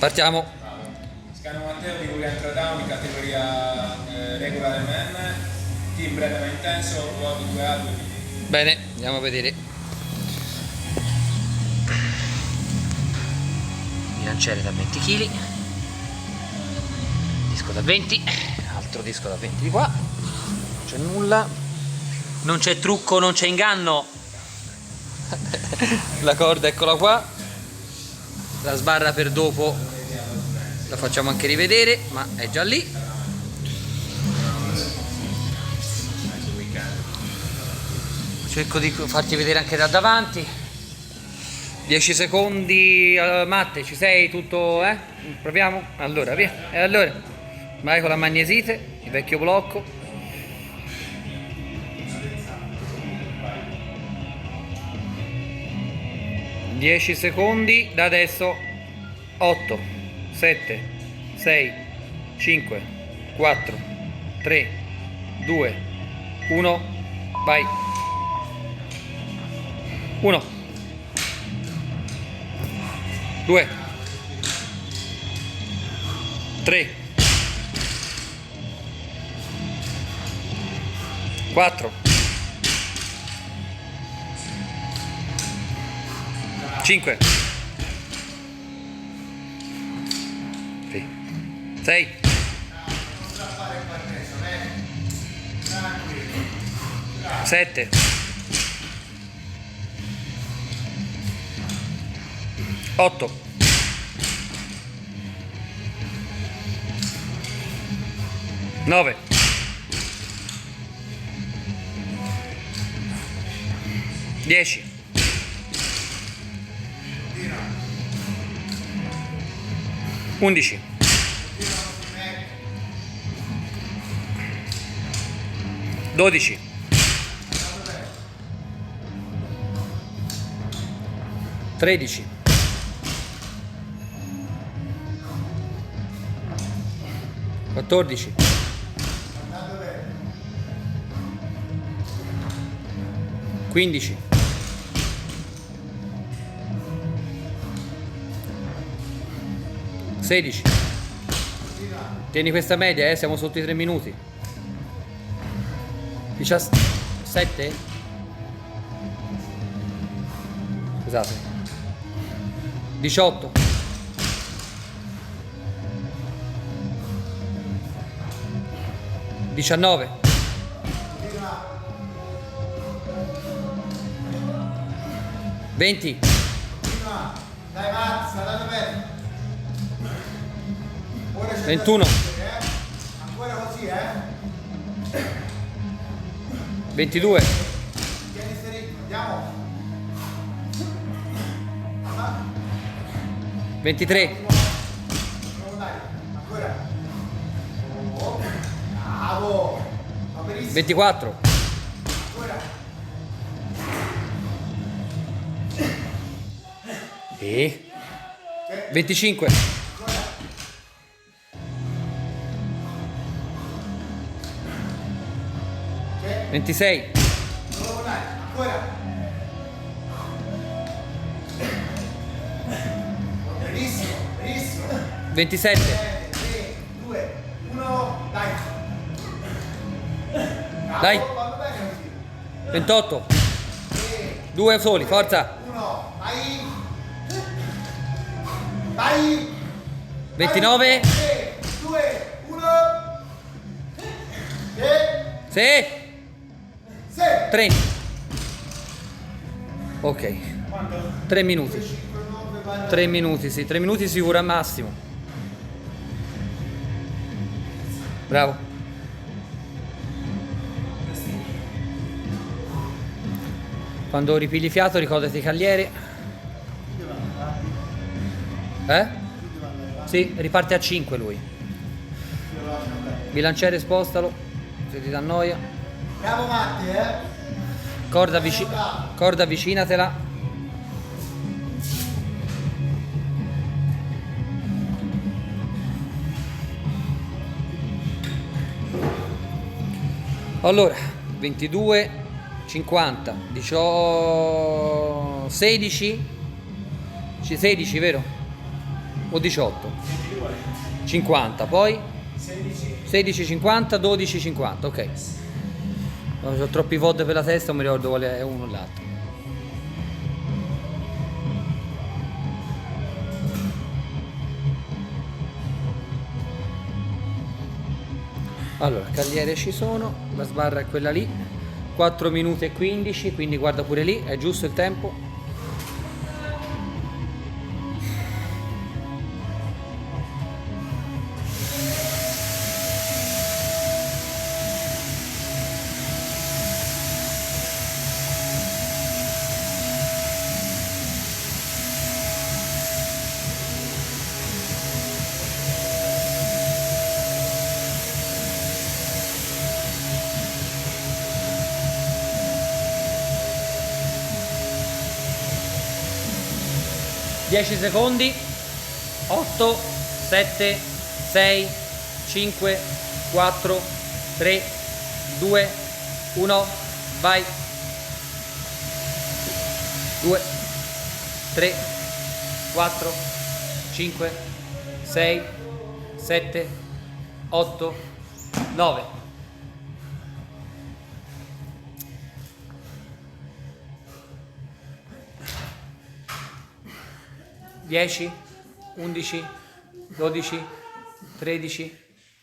Partiamo. Scano Matteo di William Down in categoria regular man, team breve ma intenso, ruolo 2A 2B. Bene, andiamo a vedere. Bilanciere da 20 kg, disco da 20, altro disco da 20 di qua, non c'è nulla, non c'è trucco, non c'è inganno. La corda eccola qua, la sbarra per dopo la facciamo anche rivedere, ma è già lì. Cerco di farti vedere anche da davanti. 10 secondi, Matte, ci sei tutto, eh? Proviamo? Allora, via. E allora, vai con la magnesite, il vecchio blocco. Dieci secondi da adesso. 8, 7, 6, 5, 4, 3, 2, 1, vai. 1, 2, 3, 4, 5, 6, 7, 8, 9, 10, 11, 12, 13, 14, 15, 16. Tieni questa media, siamo sotto i 3 minuti. 17. Scusate. 18. 19. 20. Dai Matt, sta andando bene. 21. Ancora così, 22. Tieni sto ritmo, andiamo. 23. Dai, ancora. Oh, bravo. Va benissimo. 24. Ancora. E 25. 26. Ancora. Benissimo, benissimo. 27. 3, 2, 1, dai. Bravo, Dai. vanno bene così. 28. 3, 2 soli, forza. 1, vai. Vai. 29. 3, 2, 1. Sì. 30. Ok. 3 minuti. 3 minuti, sì. 3 minuti sicuro al massimo. Bravo. Quando ripigli fiato ricordati cagliere. Sì, riparte a 5 lui. Bilanciere spostalo, se ti dà noia. Bravo Matti, Corda avvicinatela. Allora, 22, 50, 18, 16, 16, vero? o 18? 50, poi 16, 50, 12, 50, ok. Ho troppi VOD per la testa, non mi ricordo quale è uno o l'altro. Allora, carriere ci sono, la sbarra è quella lì, 4 minuti e 15, quindi guarda pure lì, è giusto il tempo. Dieci secondi, 8, 7, 6, 5, 4, 3, 2, 1, vai. 2, 3, 4, 5, 6, 7, 8, 9. 10, 11, 12, 13,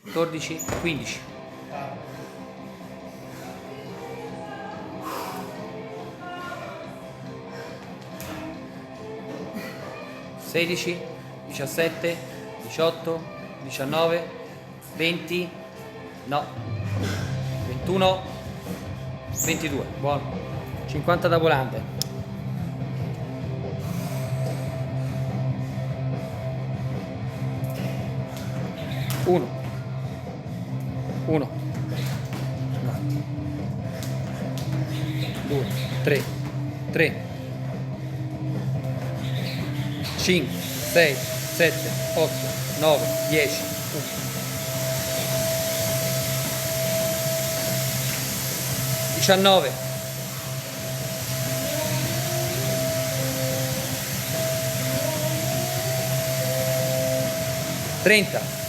14, 15. Sedici, 17, 18, 19, 20, no, 21, 22, buono, 50 da volante. 1, 1, 2, 3, 3, 5, 6, 7, 8, 9, 10, 19, 30,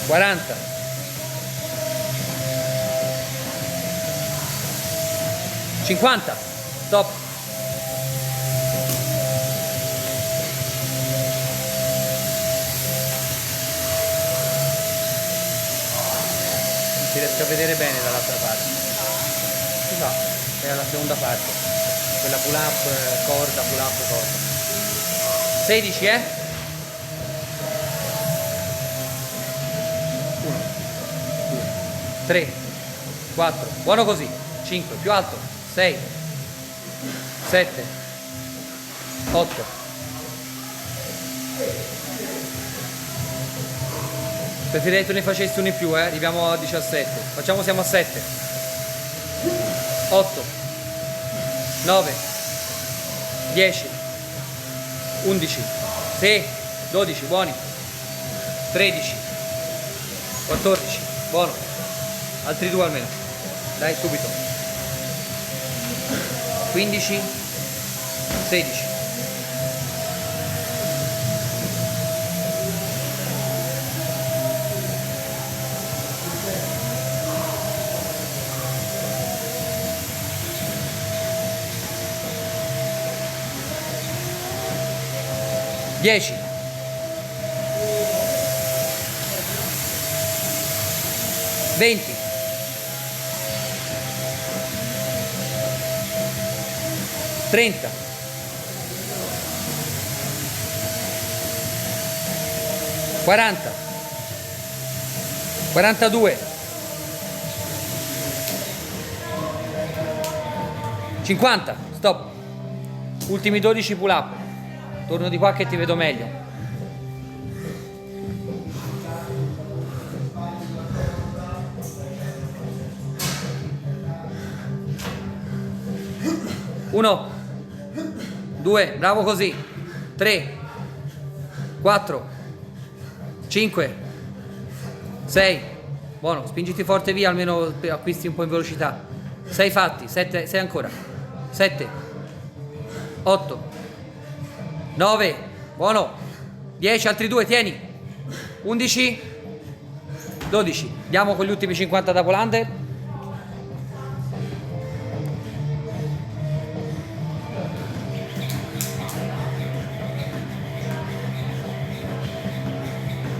40, 50, stop. Non si riesce a vedere bene dall'altra parte. Si fa, è la seconda parte. Quella pull up, corda, pull up, corda. 16, 3, 4, buono così, 5, più alto, 6, 7, 8, preferirei tu ne facessi uno in più, arriviamo a 17, facciamo, siamo a 7, 8, 9, 10, 11, sì, 12, buoni, 13, 14, buono. Altri 2 almeno, dai subito, 15, 16, 10, 20, 30, 40, 42, 50, stop. Ultimi 12 pull up. Torno di qua che ti vedo meglio. Uno, 2, bravo così, 3, 4, 5, 6, buono, spingiti forte via, almeno acquisti un po' in velocità, 6 fatti, 7, 6 ancora, 7, 8, 9, buono, 10, altri 2, tieni, 11, 12, andiamo con gli ultimi 50 da Polander.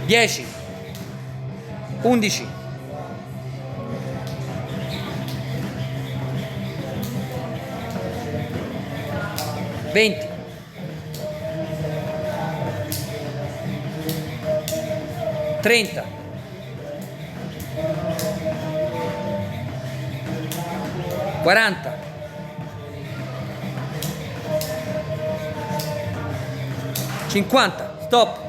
Dieci, 11, 20, 30, 40, 50, stop.